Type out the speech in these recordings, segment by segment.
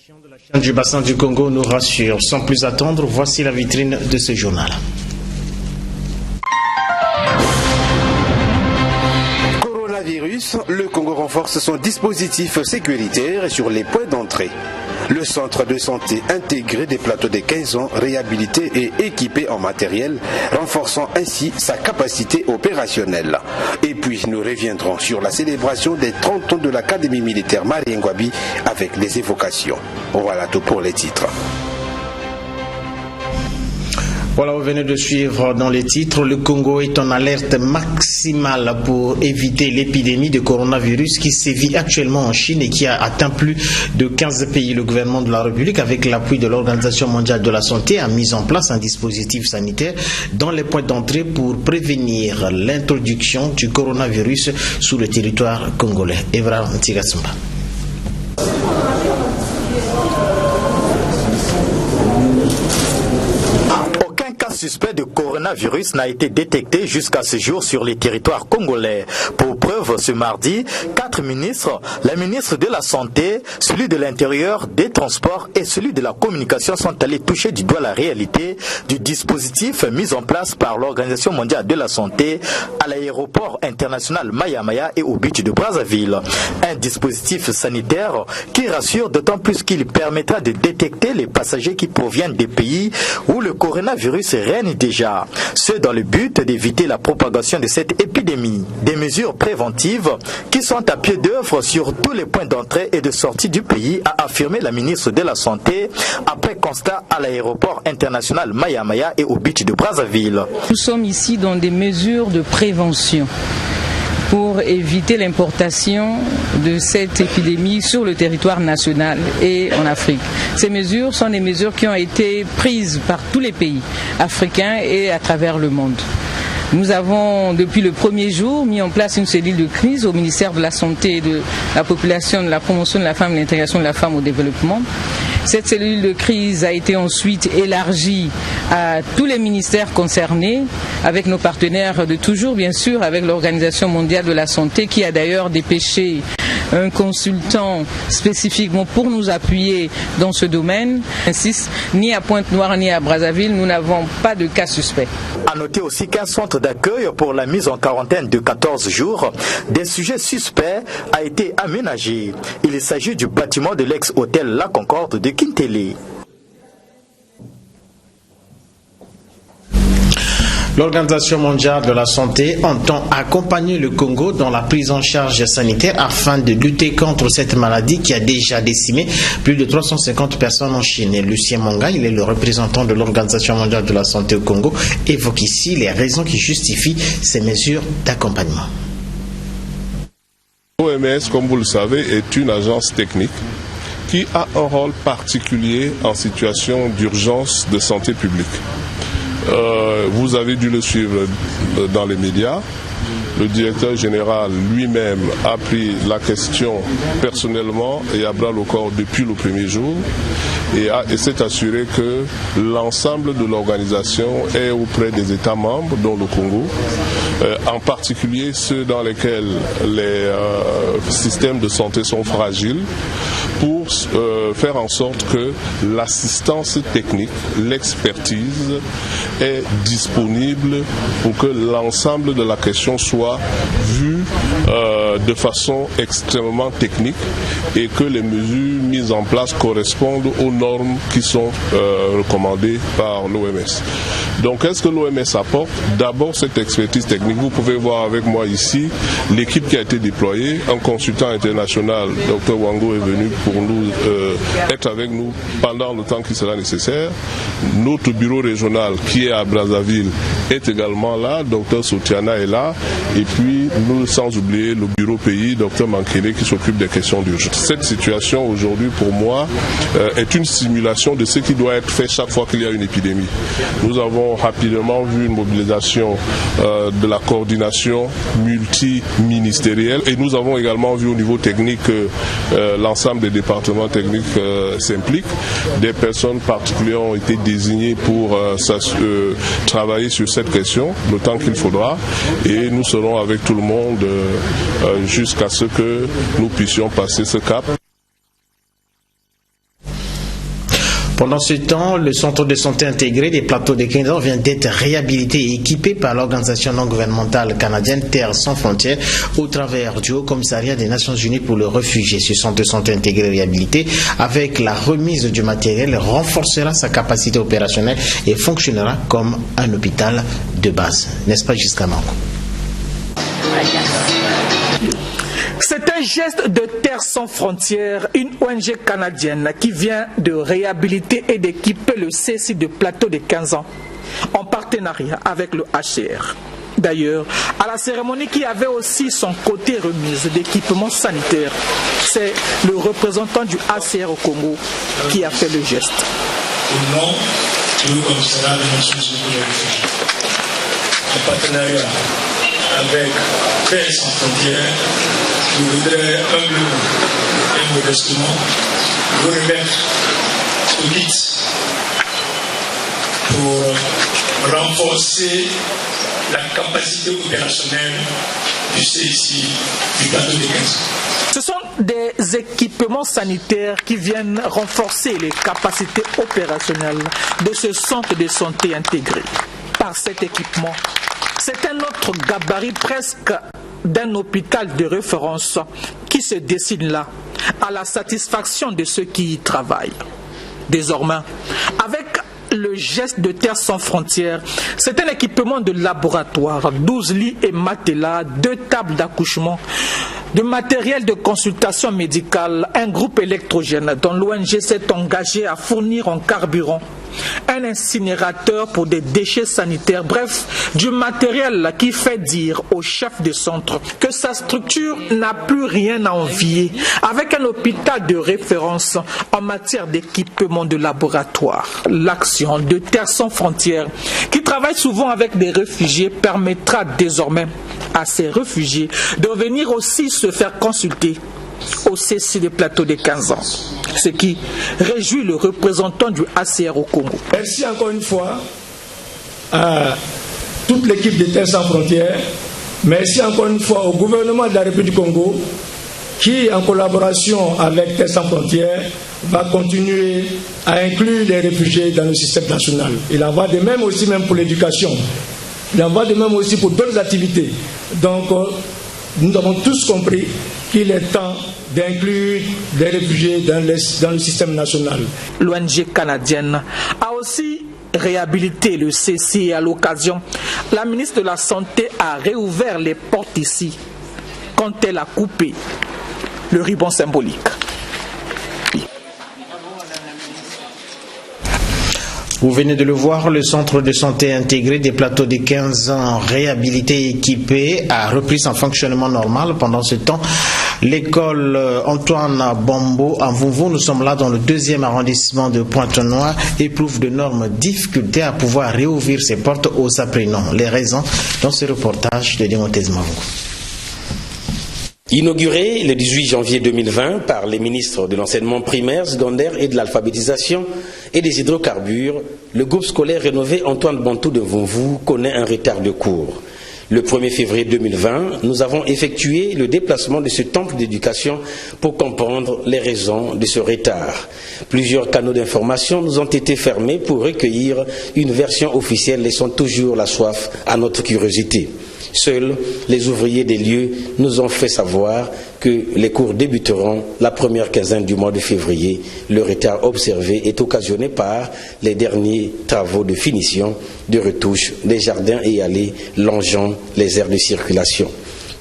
De la chaîne du bassin du Congo nous rassure. Sans plus attendre, voici la vitrine de ce journal. Coronavirus, le Congo renforce son dispositif sécuritaire sur les points d'entrée. Le centre de santé intégré des plateaux de 15 ans, réhabilité et équipé en matériel, renforçant ainsi sa capacité opérationnelle. Et puis nous reviendrons sur la célébration des 30 ans de l'Académie militaire Mariengwabi avec les évocations. Voilà tout pour les titres. Voilà, vous venez de suivre dans les titres. Le Congo est en alerte maximale pour éviter l'épidémie de coronavirus qui sévit actuellement en Chine et qui a atteint plus de 15 pays. Le gouvernement de la République, avec l'appui de l'Organisation mondiale de la santé, a mis en place un dispositif sanitaire dans les points d'entrée pour prévenir l'introduction du coronavirus sur le territoire congolais. Evra Ntigatsumba. Suspect de coronavirus n'a été détecté jusqu'à ce jour sur les territoires congolais. Pour preuve, ce mardi, 4 ministres, le ministre de la Santé, celui de l'Intérieur, des Transports et celui de la Communication sont allés toucher du doigt la réalité du dispositif mis en place par l'Organisation mondiale de la santé à l'aéroport international Maya et au beach de Brazzaville. Un dispositif sanitaire qui rassure d'autant plus qu'il permettra de détecter les passagers qui proviennent des pays où le coronavirus règne déjà. Ce dans le but d'éviter la propagation de cette épidémie. Des mesures préventives qui sont à pied d'œuvre sur tous les points d'entrée et de sortie du pays, a affirmé la ministre de la Santé après constat à l'aéroport international Maya et au beach de Brazzaville. Nous sommes ici dans des mesures de prévention pour éviter l'importation de cette épidémie sur le territoire national et en Afrique. Ces mesures sont des mesures qui ont été prises par tous les pays africains et à travers le monde. Nous avons, depuis le premier jour, mis en place une cellule de crise au ministère de la Santé et de la Population, de la Promotion de la Femme et de l'Intégration de la Femme au Développement. Cette cellule de crise a été ensuite élargie à tous les ministères concernés, avec nos partenaires de toujours, bien sûr, avec l'Organisation mondiale de la santé, qui a d'ailleurs dépêché un consultant spécifiquement pour nous appuyer dans ce domaine. J'insiste, ni à Pointe-Noire ni à Brazzaville, nous n'avons pas de cas suspects. A noter aussi qu'un centre d'accueil pour la mise en quarantaine de 14 jours des sujets suspects a été aménagé. Il s'agit du bâtiment de l'ex-hôtel La Concorde de Kintélé. L'Organisation mondiale de la santé entend accompagner le Congo dans la prise en charge sanitaire afin de lutter contre cette maladie qui a déjà décimé plus de 350 personnes en Chine. Et Lucien Monga, il est le représentant de l'Organisation mondiale de la santé au Congo, évoque ici les raisons qui justifient ces mesures d'accompagnement. L'OMS, comme vous le savez, est une agence technique qui a un rôle particulier en situation d'urgence de santé publique. Vous avez dû le suivre dans les médias. Le directeur général lui-même a pris la question personnellement et à bras le corps depuis le premier jour et s'est assuré que l'ensemble de l'organisation est auprès des États membres, dont le Congo, en particulier ceux dans lesquels les systèmes de santé sont fragiles, pour faire en sorte que l'assistance technique, l'expertise est disponible pour que l'ensemble de la question soit vue de façon extrêmement technique et que les mesures mises en place correspondent aux normes qui sont recommandées par l'OMS. Donc, qu'est-ce que l'OMS apporte? D'abord, cette expertise technique. Vous pouvez voir avec moi ici l'équipe qui a été déployée. Un consultant international, Dr Wango, est venu pour nous être avec nous pendant le temps qui sera nécessaire. Notre bureau régional qui est à Brazzaville est également là. Dr Sotiana est là. Et puis, nous, sans oublier le bureau pays, Dr Mankele, qui s'occupe des questions d'urgence. Cette situation aujourd'hui, pour moi, est une simulation de ce qui doit être fait chaque fois qu'il y a une épidémie. Nous avons rapidement vu une mobilisation de la coordination multiministérielle et nous avons également vu au niveau technique l'ensemble des départements techniques s'impliquent. Des personnes particulières ont été désignées pour travailler sur cette question le temps qu'il faudra et nous serons avec tout le monde jusqu'à ce que nous puissions passer ce cap. Pendant ce temps, le centre de santé intégré des plateaux de 15 ans vient d'être réhabilité et équipé par l'organisation non gouvernementale canadienne Terre sans frontières au travers du Haut Commissariat des Nations Unies pour les réfugiés. Ce centre de santé intégré réhabilité, avec la remise du matériel, renforcera sa capacité opérationnelle et fonctionnera comme un hôpital de base. N'est-ce pas, Giscard Manko? C'est un geste de Terre sans frontières, une ONG canadienne qui vient de réhabiliter et d'équiper le CSI de Plateau de 15 ans en partenariat avec le HCR. D'ailleurs, à la cérémonie qui avait aussi son côté remise d'équipements sanitaires, c'est le représentant du HCR au Congo qui a fait le geste. Au nom du Haut Commissariat des Nations Unies pour les réfugiés, en partenariat avec Terre sans frontières, je voudrais humblement et modestement vous remettre ce kit pour renforcer la capacité opérationnelle du CSI du plateau de 15 ans. Ce sont des équipements sanitaires qui viennent renforcer les capacités opérationnelles de ce centre de santé intégré. Par cet équipement, c'est un autre gabarit presque d'un hôpital de référence qui se dessine là, à la satisfaction de ceux qui y travaillent. Désormais, avec le geste de Terre sans frontières, c'est un équipement de laboratoire, 12 lits et matelas, 2 tables d'accouchement, de matériel de consultation médicale, un groupe électrogène dont l'ONG s'est engagée à fournir en carburant, un incinérateur pour des déchets sanitaires, bref, du matériel qui fait dire au chef de centre que sa structure n'a plus rien à envier avec un hôpital de référence en matière d'équipement de laboratoire. L'action de Terre sans frontières, qui travaille souvent avec des réfugiés, permettra désormais à ces réfugiés de venir aussi se faire consulter au CSI des plateaux de 15 ans, ce qui réjouit le représentant du HCR au Congo. Merci encore une fois à toute l'équipe de Terre sans frontières. Merci encore une fois au gouvernement de la République du Congo qui, en collaboration avec Terre sans frontières, va continuer à inclure les réfugiés dans le système national. Il en va de même aussi même pour l'éducation. Il en va de même aussi pour d'autres activités. Donc, nous avons tous compris qu'il est temps d'inclure les réfugiés dans le système national. L'ONG canadienne a aussi réhabilité le CSI et à l'occasion, la ministre de la Santé a réouvert les portes ici quand elle a coupé le ruban symbolique. Vous venez de le voir, le centre de santé intégré des plateaux de 15 ans réhabilité et équipé a repris son fonctionnement normal. Pendant ce temps, l'école Antoine Bombo à Mvoumvou, nous sommes là dans le 2e arrondissement de Pointe-Noire, éprouve d'énormes difficultés à pouvoir réouvrir ses portes aux apprenants. Les raisons dans ce reportage de Dimothée Mavungu. Inauguré le 18 janvier 2020 par les ministres de l'enseignement primaire, secondaire et de l'alphabétisation et des hydrocarbures, le groupe scolaire rénové Antoine Bantou de Mvoumvou connaît un retard de cours. Le 1er février 2020, nous avons effectué le déplacement de ce temple d'éducation pour comprendre les raisons de ce retard. Plusieurs canaux d'information nous ont été fermés pour recueillir une version officielle laissant toujours la soif à notre curiosité. Seuls les ouvriers des lieux nous ont fait savoir que les cours débuteront la première quinzaine du mois de février. Le retard observé est occasionné par les derniers travaux de finition, de retouche des jardins et allées longeant les aires de circulation.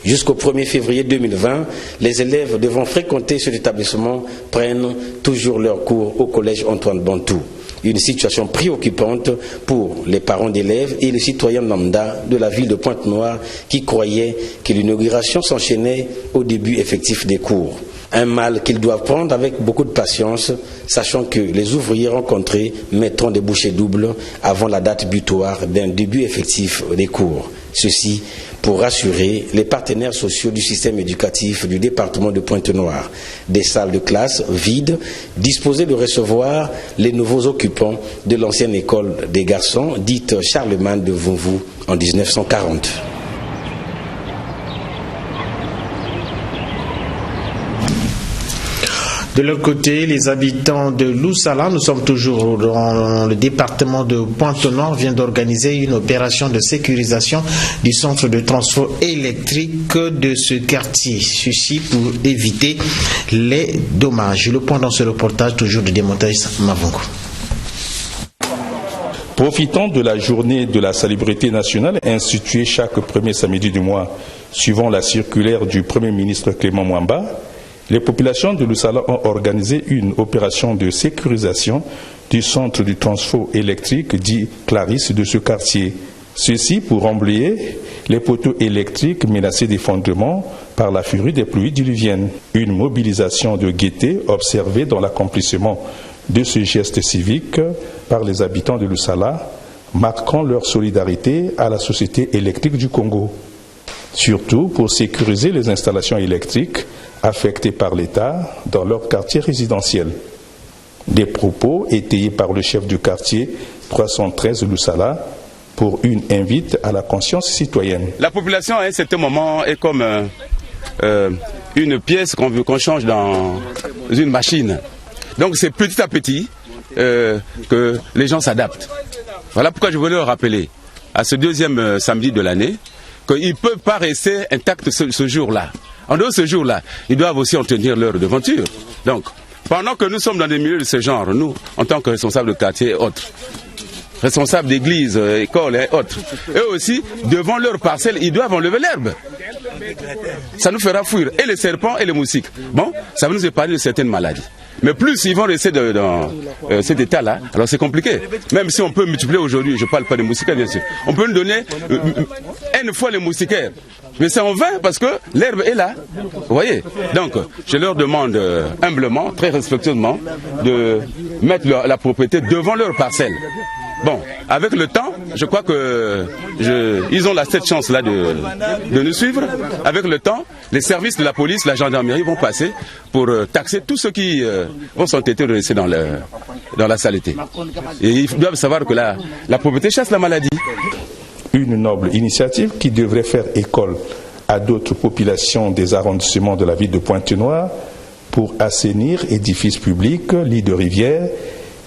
Jusqu'au 1er février 2020, les élèves devant fréquenter cet établissement prennent toujours leurs cours au collège Antoine Bantou. Une situation préoccupante pour les parents d'élèves et les citoyens lambda de la ville de Pointe-Noire qui croyaient que l'inauguration s'enchaînait au début effectif des cours. Un mal qu'ils doivent prendre avec beaucoup de patience, sachant que les ouvriers rencontrés mettront des bouchées doubles avant la date butoir d'un début effectif des cours. Ceci pour rassurer les partenaires sociaux du système éducatif du département de Pointe-Noire. Des salles de classe vides, disposées de recevoir les nouveaux occupants de l'ancienne école des garçons, dite Charlemagne de Mvoumvou en 1940. De leur côté, les habitants de Loussala, nous sommes toujours dans le département de Pointe-Noire, viennent d'organiser une opération de sécurisation du centre de transport électrique de ce quartier. Ceci pour éviter les dommages. Le point dans ce reportage, toujours de démontage Mavongo. Profitant de la journée de la salubrité nationale instituée chaque premier samedi du mois, suivant la circulaire du Premier ministre Clément Mwamba, les populations de Loussala ont organisé une opération de sécurisation du centre du transport électrique dit Clarisse de ce quartier. Ceci pour emblayer les poteaux électriques menacés d'effondrement par la furie des pluies diluviennes. Une mobilisation de gaieté observée dans l'accomplissement de ce geste civique par les habitants de Loussala, marquant leur solidarité à la Société électrique du Congo. Surtout pour sécuriser les installations électriques affectées par l'État dans leur quartier résidentiel. Des propos étayés par le chef du quartier 313 Loussala pour une invite à la conscience citoyenne. La population à un certain moment est comme une pièce qu'on change dans une machine. Donc c'est petit à petit que les gens s'adaptent. Voilà pourquoi je voulais leur rappeler à ce deuxième samedi de l'année qu'ils ne peuvent pas rester intacts ce jour-là. En dehors de ce jour-là, ils doivent aussi en tenir leur devanture. Donc, pendant que nous sommes dans des milieux de ce genre, nous, en tant que responsables de quartier et autres, responsables d'église, écoles et autres, eux aussi, devant leur parcelle, ils doivent enlever l'herbe. Ça nous fera fuir et les serpents et les moustiques. Bon, ça va nous épargner de certaines maladies. Mais plus ils vont rester dans cet état-là, alors c'est compliqué. Même si on peut multiplier aujourd'hui, je ne parle pas des moustiquaires bien sûr, on peut nous donner une fois les moustiquaires. Mais c'est en vain parce que l'herbe est là. Vous voyez? Donc, je leur demande humblement, très respectueusement, de mettre la propriété devant leur parcelle. Bon, avec le temps, je crois que ils ont cette chance-là de nous suivre. Avec le temps, les services de la police, la gendarmerie vont passer pour taxer tous ceux qui vont s'entêter de rester dans la saleté. Et ils doivent savoir que la propriété chasse la maladie. Une noble initiative qui devrait faire école à d'autres populations des arrondissements de la ville de Pointe-Noire pour assainir édifices publics, lits de rivières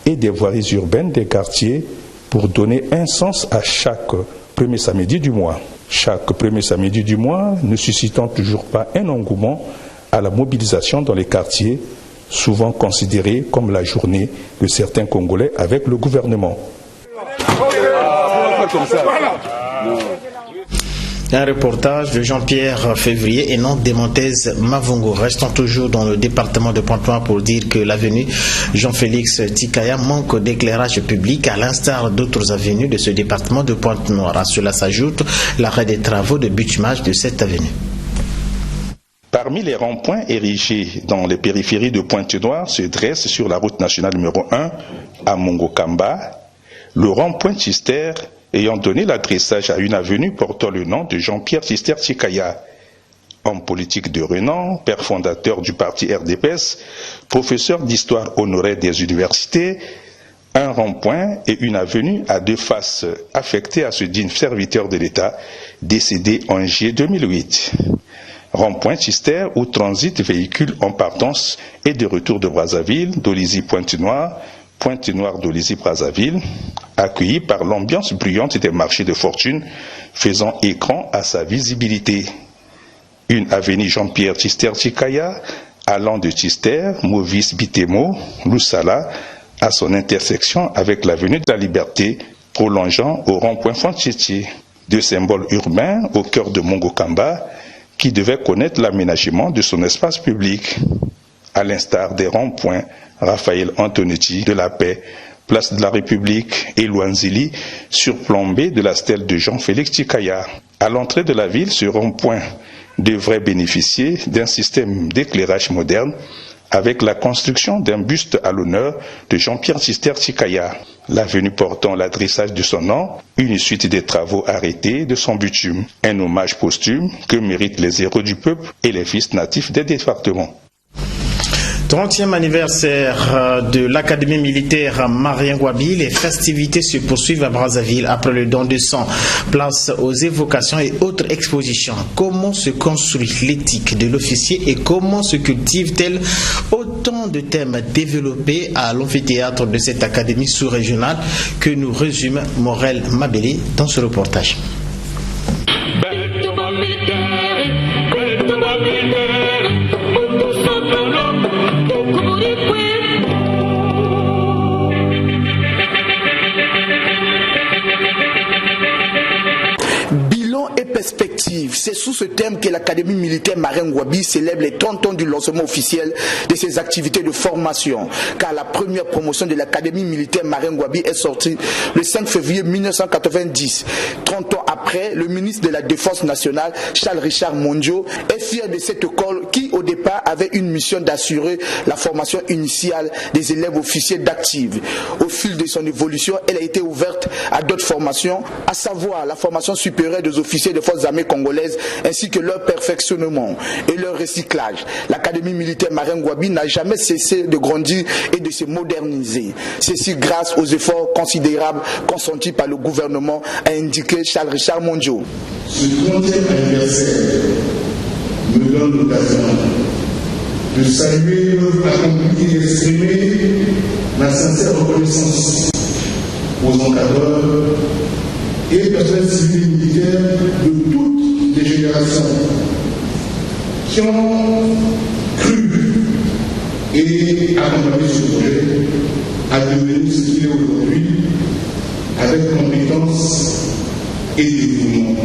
et des voiries urbaines des quartiers pour donner un sens à chaque premier samedi du mois. Chaque premier samedi du mois ne suscitant toujours pas un engouement à la mobilisation dans les quartiers, souvent considérés comme la journée de certains Congolais avec le gouvernement. Un reportage de Jean-Pierre Février et non des Montez Mavongo. Restons toujours dans le département de Pointe-Noire pour dire que l'avenue Jean-Félix Tikaya manque d'éclairage public à l'instar d'autres avenues de ce département de Pointe-Noire. À cela s'ajoute l'arrêt des travaux de bitumenage de cette avenue. Parmi les ronds-points érigés dans les périphéries de Pointe-Noire se dresse sur la route nationale numéro 1 à Mongokamba le rond-point Chister ayant donné l'adressage à une avenue portant le nom de Jean-Pierre Chister Tikaya. Homme politique de renom, père fondateur du parti RDPS, professeur d'histoire honoraire des universités, un rond-point et une avenue à deux faces affectées à ce digne serviteur de l'État décédé en juillet 2008. Rond-point Chister où transitent véhicules en partance et de retour de Brazzaville, d'Olizy-Pointe-Noire, Pointe-Noire d'Olizy-Brazzaville, accueilli par l'ambiance bruyante des marchés de fortune, faisant écran à sa visibilité. Une avenue Jean-Pierre Chister Tikaya, allant de Chister, Movis Bitemo, Loussala, à son intersection avec l'avenue de la Liberté, prolongeant au rond-point Fontietier. Deux symboles urbains au cœur de Mongokamba, qui devait connaître l'aménagement de son espace public, à l'instar des ronds-points Raphaël Antonetti de la Paix, place de la République et Luanzili, surplombé de la stèle de Jean-Félix Tikaya. À l'entrée de la ville, ce rond-point devrait bénéficier d'un système d'éclairage moderne avec la construction d'un buste à l'honneur de Jean-Pierre Chister Tikaya. L'avenue portant l'adressage de son nom, une suite des travaux arrêtés de son bitume, un hommage posthume que méritent les héros du peuple et les fils natifs des départements. 30e anniversaire de l'Académie militaire Marien Ngouabi. Les festivités se poursuivent à Brazzaville après le don de sang. Place aux évocations et autres expositions. Comment se construit l'éthique de l'officier et comment se cultive-t-elle? Autant de thèmes développés à l'amphithéâtre de cette académie sous-régionale que nous résume Morel Mabélé dans ce reportage. Perspective. C'est sous ce thème que l'Académie militaire Marien Ngouabi célèbre les 30 ans du lancement officiel de ses activités de formation. Car la première promotion de l'Académie militaire Marien Ngouabi est sortie le 5 février 1990. 30 ans après, le ministre de la Défense nationale, Charles Richard Mondio, est fier de cette école qui, au départ, avait une mission d'assurer la formation initiale des élèves officiers d'active. Au fil de son évolution, elle a été ouverte à d'autres formations, à savoir la formation supérieure des officiers des forces armées congolaises ainsi que leur perfectionnement et leur recyclage. L'Académie militaire Marien Ngouabi n'a jamais cessé de grandir et de se moderniser. Ceci grâce aux efforts considérables consentis par le gouvernement, a indiqué Charles Richard Mondio. Ce 30e anniversaire me donne l'occasion de saluer l'œuvre accomplie et d'exprimer ma sincère reconnaissance aux encadreurs et personnels civils et militaires de toutes les générations qui ont cru et accompagné ce projet à devenir ce qu'il est aujourd'hui avec compétence et dévouement.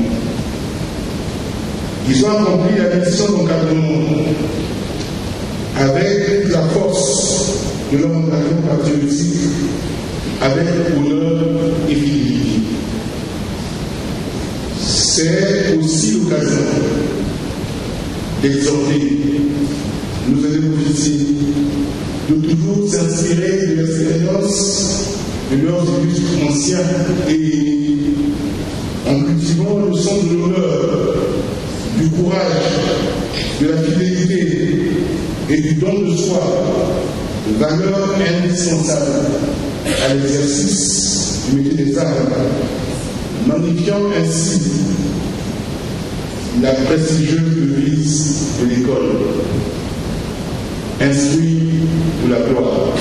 Ils ont accompli la mission d'encadrement avec la force de leur engagement patriotique, avec honneur et fidélité. C'est aussi l'occasion d'exhorter nos élèves officiers de toujours s'inspirer de l'expérience de leurs illustres anciens et en cultivant le sens de l'honneur, du courage, de la fidélité et du don de soi, valeurs indispensables à l'exercice du métier des armes, magnifiant ainsi la prestigieuse devise de l'école. Instruit pour la gloire.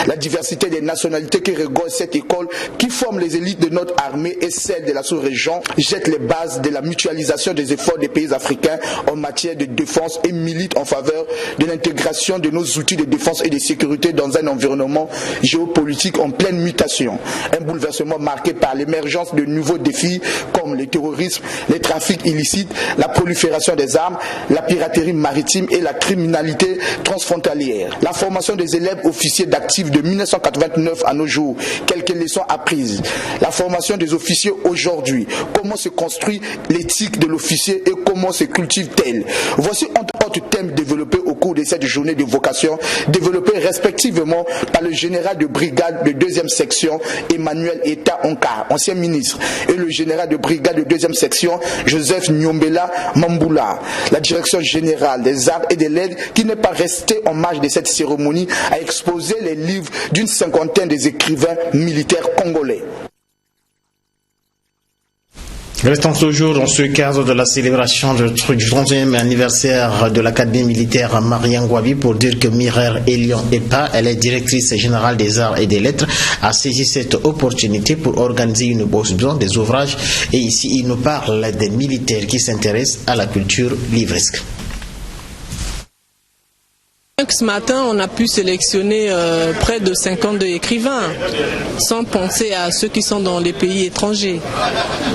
La diversité des nationalités qui regorge cette école, qui forme les élites de notre armée et celle de la sous-région, jette les bases de la mutualisation des efforts des pays africains en matière de défense et milite en faveur de l'intégration de nos outils de défense et de sécurité dans un environnement géopolitique en pleine mutation. Un bouleversement marqué par l'émergence de nouveaux défis comme le terrorisme, les trafics illicites, la prolifération des armes, la piraterie maritime et la criminalité transfrontalière. La formation des élèves officiers d'actifs de 1989 à nos jours, quelques leçons apprises. La formation des officiers aujourd'hui, comment se construit l'éthique de l'officier et comment se cultive-t-elle. Voici entre autres thèmes développés au cours de cette journée de vocation, développés respectivement par le général de brigade de 2e section Emmanuel Eta Onkar, ancien ministre, et le général de brigade de 2e section Joseph Nyombela Mamboula. La direction générale des arts et des lettres, qui n'est pas restée en marge de cette cérémonie, a exposé les livres d'une cinquantaine des écrivains militaires congolais. Restons toujours dans ce cadre de la célébration du 30e anniversaire de l'Académie militaire Marien Ngouabi pour dire que Mireille Elion Epa, elle est directrice générale des arts et des lettres, a saisi cette opportunité pour organiser une bourse des ouvrages et ici il nous parle des militaires qui s'intéressent à la culture livresque. Ce matin, on a pu sélectionner près de 52 écrivains, sans penser à ceux qui sont dans les pays étrangers.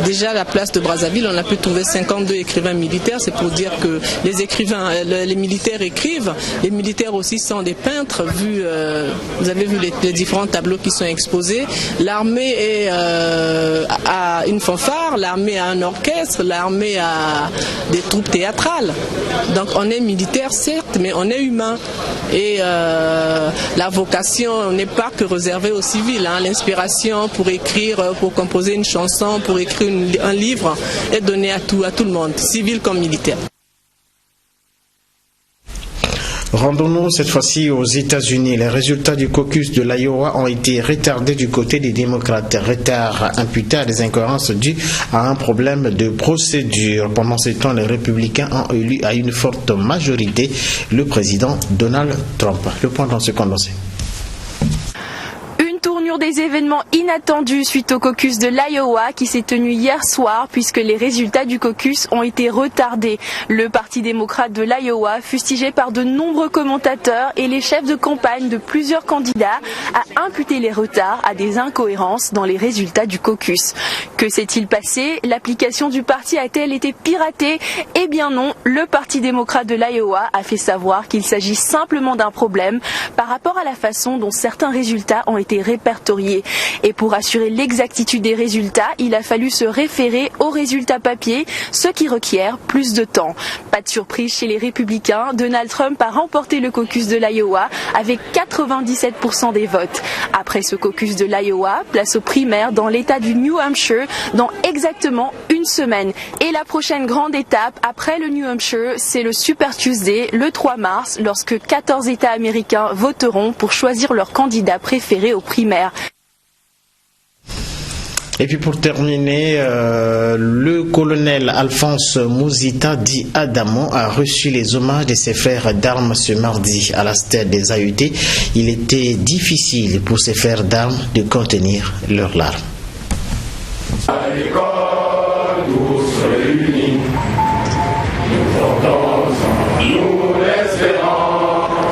Déjà, à la place de Brazzaville, on a pu trouver 52 écrivains militaires. C'est pour dire que les écrivains, les militaires écrivent. Les militaires aussi sont des peintres. Vous avez vu les différents tableaux qui sont exposés. L'armée a une fanfare, l'armée a un orchestre, l'armée a des troupes théâtrales. Donc, on est militaire, certes, mais on est humain. Et la vocation n'est pas que réservée aux civils. L'inspiration pour écrire, pour composer une chanson, pour écrire un livre est donnée à tout le monde, civil comme militaire. Rendons-nous cette fois-ci aux États-Unis. Les résultats du caucus de l'Iowa ont été retardés du côté des démocrates. Retard imputé à des incohérences dues à un problème de procédure. Pendant ce temps, les républicains ont élu à une forte majorité le président Donald Trump. Le point dans ce condensé. Des événements inattendus suite au caucus de l'Iowa qui s'est tenu hier soir puisque les résultats du caucus ont été retardés. Le Parti démocrate de l'Iowa, fustigé par de nombreux commentateurs et les chefs de campagne de plusieurs candidats, a imputé les retards à des incohérences dans les résultats du caucus. Que s'est-il passé? L'application du parti a-t-elle été piratée? Eh bien non, le Parti démocrate de l'Iowa a fait savoir qu'il s'agit simplement d'un problème par rapport à la façon dont certains résultats ont été répertoriés. Et pour assurer l'exactitude des résultats, il a fallu se référer aux résultats papier, ce qui requiert plus de temps. Pas de surprise chez les républicains, Donald Trump a remporté le caucus de l'Iowa avec 97% des votes. Après ce caucus de l'Iowa, place aux primaires dans l'État du New Hampshire dans exactement une semaine. Et la prochaine grande étape après le New Hampshire, c'est le Super Tuesday, le 3 mars, lorsque 14 États américains voteront pour choisir leur candidat préféré aux primaires. Et puis pour terminer, le colonel Alphonse Mouzita dit Adamo a reçu les hommages de ses frères d'armes ce mardi à la stèle des AUT. Il était difficile pour ses frères d'armes de contenir leurs larmes.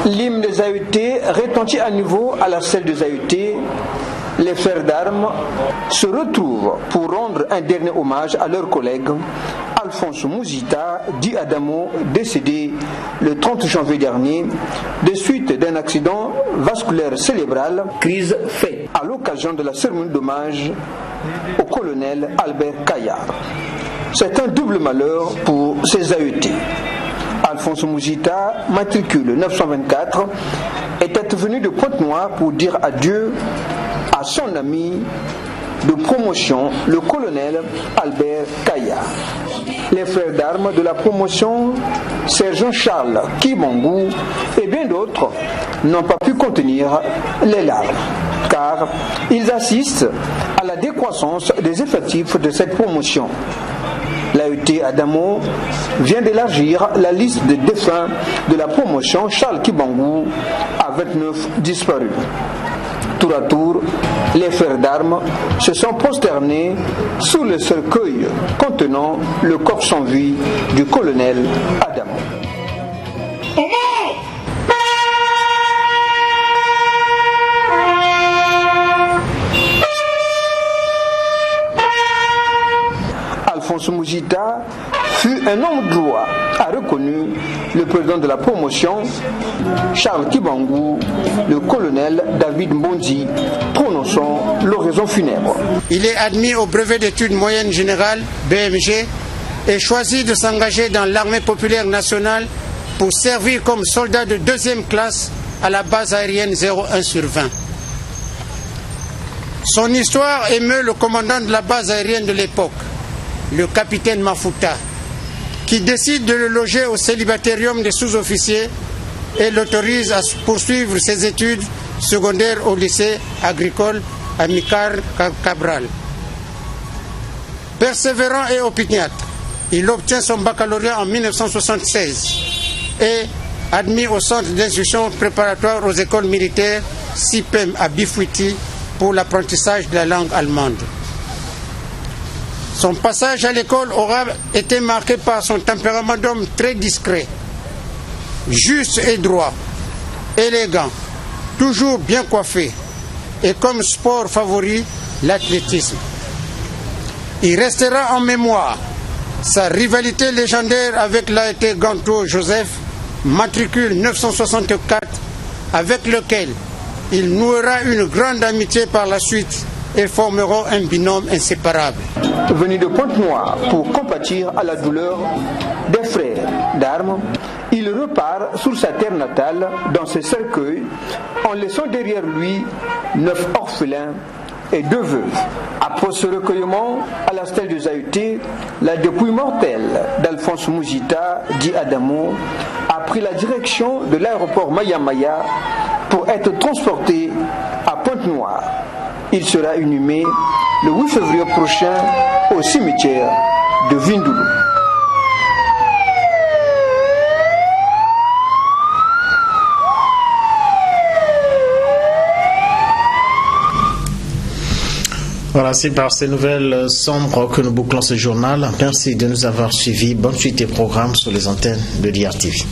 L'hymne des AUT retentit à nouveau à la stèle des AUT. Les frères d'armes se retrouvent pour rendre un dernier hommage à leur collègue Alphonse Mouzita, dit Adamo, décédé le 30 janvier dernier des suites d'un accident vasculaire cérébral, crise faite à l'occasion de la cérémonie d'hommage au colonel Albert Caillard. C'est un double malheur pour ces AET. Alphonse Mouzita, matricule 924, était venu de Pointe-Noire pour dire adieu à son ami de promotion, le colonel Albert Caillard. Les frères d'armes de la promotion, sergent Charles Kibongou et bien d'autres n'ont pas pu contenir les larmes, car ils assistent à la décroissance des effectifs de cette promotion. L'AET Adamo vient d'élargir la liste des défunts de la promotion Charles Kibongou à 29 disparus. Tour à tour, les frères d'armes se sont prosternés sous le cercueil contenant le corps sans vie du colonel Adamo. Alphonse Mouzita fut un homme de loi, a reconnu le président de la promotion, Charles Kibongou, le colonel David Mbondi, prononçant l'oraison funèbre. Il est admis au brevet d'études moyennes générales, BMG, et choisit de s'engager dans l'armée populaire nationale pour servir comme soldat de deuxième classe à la base aérienne 01/20. Son histoire émeut le commandant de la base aérienne de l'époque, le capitaine Mafuta, qui décide de le loger au célibatérium des sous-officiers et l'autorise à poursuivre ses études secondaires au lycée agricole Amilcar Cabral. Persévérant et opiniâtre, il obtient son baccalauréat en 1976 et admis au centre d'instruction préparatoire aux écoles militaires CIPEM à Bifouiti pour l'apprentissage de la langue allemande. Son passage à l'école aura été marqué par son tempérament d'homme très discret, juste et droit, élégant, toujours bien coiffé, et comme sport favori, l'athlétisme. Il restera en mémoire sa rivalité légendaire avec l'AET Ganto Joseph, matricule 964, avec lequel il nouera une grande amitié par la suite et formeront un binôme inséparable. Venu de Pointe-Noire pour compatir à la douleur des frères d'armes, il repart sur sa terre natale dans ses cercueils en laissant derrière lui 9 orphelins et 2 veuves. Après ce recueillement, à la stèle de Zaïté, la dépouille mortelle d'Alphonse Mouzita, dit Adamo, a pris la direction de l'aéroport Maya-Maya pour être transporté à Pointe-Noire. Il sera inhumé le 8 février prochain au cimetière de Vindoulou. Voilà, c'est par ces nouvelles sombres que nous bouclons ce journal. Merci de nous avoir suivis. Bonne suite des programmes sur les antennes de l'IRTV.